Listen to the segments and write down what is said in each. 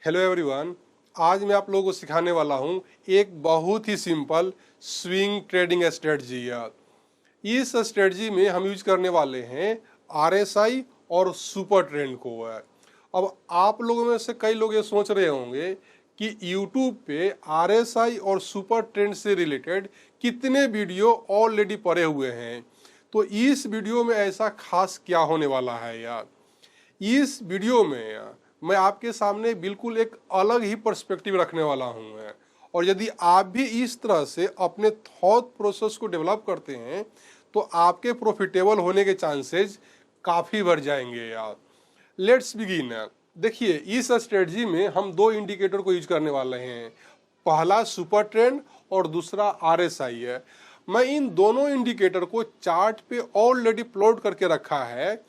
Hello everyone. आज मैं आप लोगों को सिखाने वाला हूं एक बहुत ही सिंपल स्विंग ट्रेडिंग स्ट्रेटजी है। इस स्ट्रेटजी में हम यूज करने वाले हैं आरएसआई और सुपर ट्रेंड को है। अब आप लोगों में से कई लोग ये सोच रहे होंगे कि यूट्यूब पे आरएसआई और सुपर ट्रेंड से रिलेटेड कितने वीडियो ऑलरेडी पड़े हुए हैं, तो इस वीडियो में ऐसा खास क्या होने वाला है यार। इस वीडियो में मैं आपके सामने बिल्कुल एक अलग ही पर्सपेक्टिव रखने वाला हूँ और यदि आप भी इस तरह से अपने थॉट प्रोसेस को डेवलप करते हैं तो आपके प्रॉफिटेबल होने के चांसेस काफ़ी बढ़ जाएंगे यार। Let's begin. देखिए, इस स्ट्रेटजी में हम दो इंडिकेटर को यूज करने वाले हैं। पहला सुपर ट्रेंड और दूसरा आरएसआई है। मैं इन दोनों इंडिकेटर को चार्ट पे ऑलरेडी प्लॉट करके रखा है।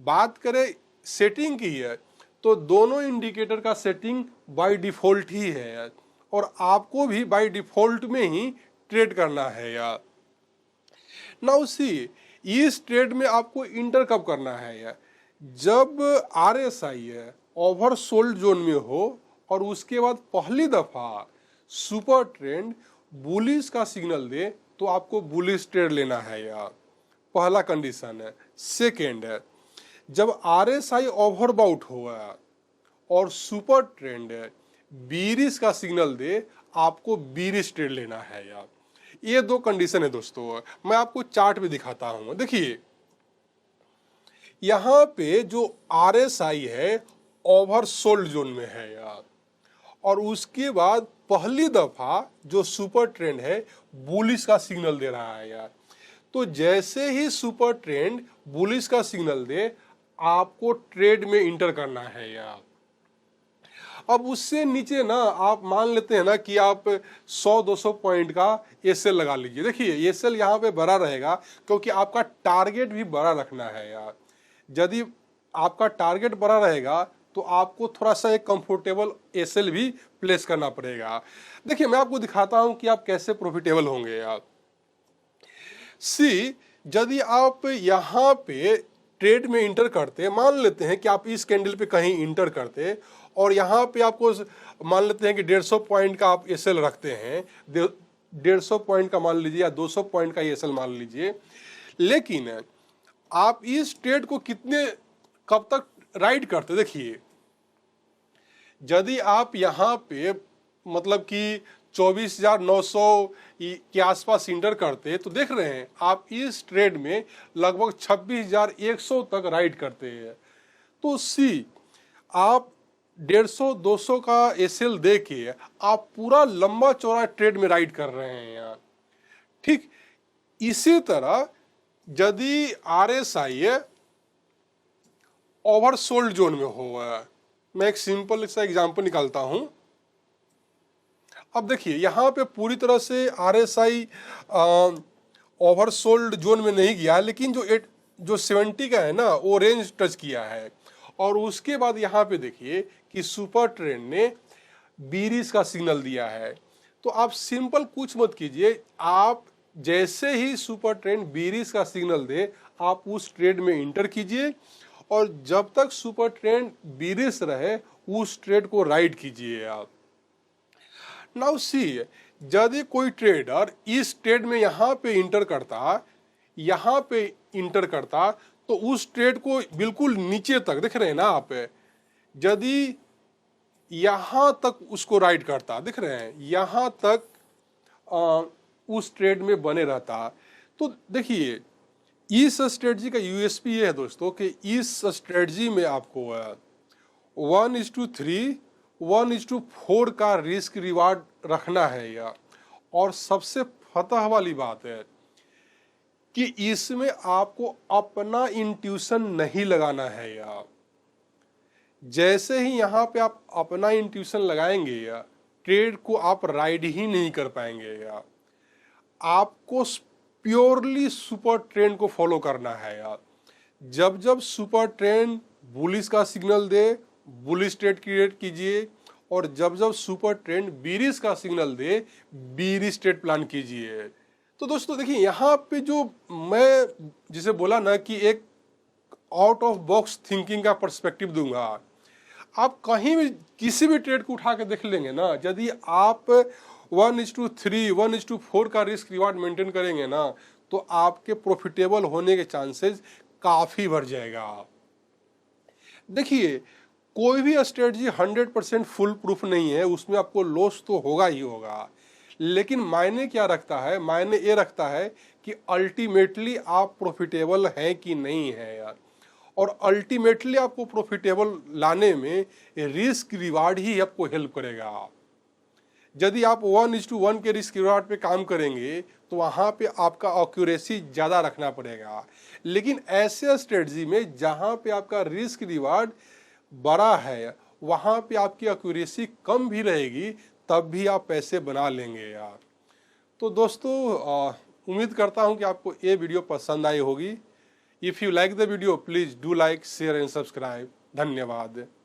बात करें सेटिंग की है तो दोनों इंडिकेटर का सेटिंग बाय डिफॉल्ट ही है यार, और आपको भी बाय डिफॉल्ट में ही ट्रेड करना है यार। नाउ सी, इस ट्रेड में आपको इंटर कब करना है यार, जब आरएसआई है ओवरसोल्ड जोन में हो और उसके बाद पहली दफा सुपर ट्रेंड बुलिश का सिग्नल दे तो आपको बुलिश ट्रेड लेना है यार। पहला कंडीशन है। सेकेंड है, जब आरएसआई ओवरबाउट होगा और सुपर ट्रेंड बीरिश का सिग्नल दे आपको बीरिश ट्रेड लेना है यार। ये दो कंडीशन है दोस्तों। मैं आपको चार्ट में दिखाता हूं। देखिए, यहां पे जो आरएसआई है ओवरसोल्ड जोन में है यार, और उसके बाद पहली दफा जो सुपर ट्रेंड है बुलिश का सिग्नल दे रहा है यार। तो जैसे ही सुपर ट्रेंड बुलिश का सिग्नल दे आपको ट्रेड में इंटर करना है यार। अब उससे नीचे ना आप मान लेते हैं ना कि आप 100-200 पॉइंट का एसएल लगा लीजिए। देखिए, एसएल यहाँ पे बड़ा रहेगा क्योंकि आपका टारगेट भी बड़ा रखना है यार। यदि आपका टारगेट बड़ा रहेगा तो आपको थोड़ा सा एक कंफर्टेबल एसएल भी प्लेस करना पड़ेगा। देखिए, मैं आपको दिखाता हूं कि आप कैसे प्रॉफिटेबल होंगे यार। सी, यदि आप यहाँ पे ट्रेड में इंटर करते, मान लेते हैं कि आप इस कैंडल पे कहीं इंटर करते और यहाँ पे आपको मान लेते हैं कि 150 पॉइंट का आप एसएल रखते हैं, 150 पॉइंट का मान लीजिए या 200 पॉइंट का एसएल मान लीजिए, लेकिन आप इस ट्रेड को कब तक राइड करते। देखिए, यदि आप यहाँ पे मतलब कि 24,900 के आसपास इंटर करते तो देख रहे हैं आप इस ट्रेड में लगभग 26,100 तक राइड करते हैं। तो सी, आप 150-200 का एसएल दे के आप पूरा लंबा चौड़ा ट्रेड में राइड कर रहे हैं यार। ठीक इसी तरह यदि आरएसआई ओवरसोल्ड जोन में होगा, मैं एक सिंपल सा एग्जांपल निकालता हूं। अब देखिए, यहाँ पे पूरी तरह से आरएसआई ओवरसोल्ड जोन में नहीं गया, लेकिन जो 70 का है ना वो रेंज टच किया है। और उसके बाद यहाँ पे देखिए कि सुपर ट्रेंड ने बीरिश का सिग्नल दिया है। तो आप सिंपल कुछ मत कीजिए, आप जैसे ही सुपर ट्रेंड बीरिश का सिग्नल दे आप उस ट्रेड में इंटर कीजिए और जब तक सुपर ट्रेंड बीरिश रहे उस ट्रेड को राइड कीजिए आप। नाउ सी, यदि कोई ट्रेडर इस ट्रेड में यहाँ पे इंटर करता तो उस ट्रेड को बिल्कुल नीचे तक, देख रहे हैं ना आप, यदि यहाँ तक उसको राइड करता, देख रहे हैं यहाँ तक उस ट्रेड में बने रहता। तो देखिए, इस स्ट्रेटजी का यूएसपी ये है दोस्तों कि इस स्ट्रेटजी में आपको 1:3, 1:4 का रिस्क रिवार्ड रखना है यार। और सबसे फतह वाली बात है कि इसमें आपको अपना इंट्यूशन नहीं लगाना है यार। जैसे ही यहाँ पे आप अपना इंट्यूशन लगाएंगे यार, ट्रेड को आप राइड ही नहीं कर पाएंगे यार। आपको प्योरली सुपर ट्रेंड को फॉलो करना है यार। जब जब सुपर ट्रेंड बुलिश का सिग्नल दे बुलिश ट्रेड क्रिएट कीजिए, और जब जब सुपर ट्रेंड बीरिश का सिग्नल दे बीरिश ट्रेड प्लान कीजिए। तो दोस्तों देखिए, यहाँ पे जो मैं जिसे बोला ना कि एक आउट ऑफ बॉक्स थिंकिंग का पर्सपेक्टिव दूंगा, आप कहीं भी किसी भी ट्रेड को उठा के देख लेंगे ना, यदि आप 1:3, 1:4 का रिस्क रिवार्ड मेंटेन करेंगे ना, तो आपके प्रॉफिटेबल होने के चांसेस काफ़ी बढ़ जाएगा। देखिए, कोई भी स्ट्रेटजी 100% फुल प्रूफ नहीं है, उसमें आपको लॉस तो होगा ही होगा, लेकिन मायने क्या रखता है, मायने ये रखता है कि अल्टीमेटली आप प्रॉफिटेबल हैं कि नहीं है यार। और अल्टीमेटली आपको प्रॉफिटेबल लाने में रिस्क रिवार्ड ही आपको हेल्प करेगा। यदि आप 1:1 के रिस्क रिवार्ड पे काम करेंगे तो वहाँ पे आपका एक्यूरेसी ज़्यादा रखना पड़ेगा, लेकिन ऐसे स्ट्रेटजी में जहाँ पे आपका रिस्क रिवार्ड बड़ा है वहाँ पे आपकी एक्यूरेसी कम भी रहेगी, तब भी आप पैसे बना लेंगे यार। तो दोस्तों, उम्मीद करता हूँ कि आपको ये वीडियो पसंद आई होगी। If you like the video please do like, share and subscribe. धन्यवाद।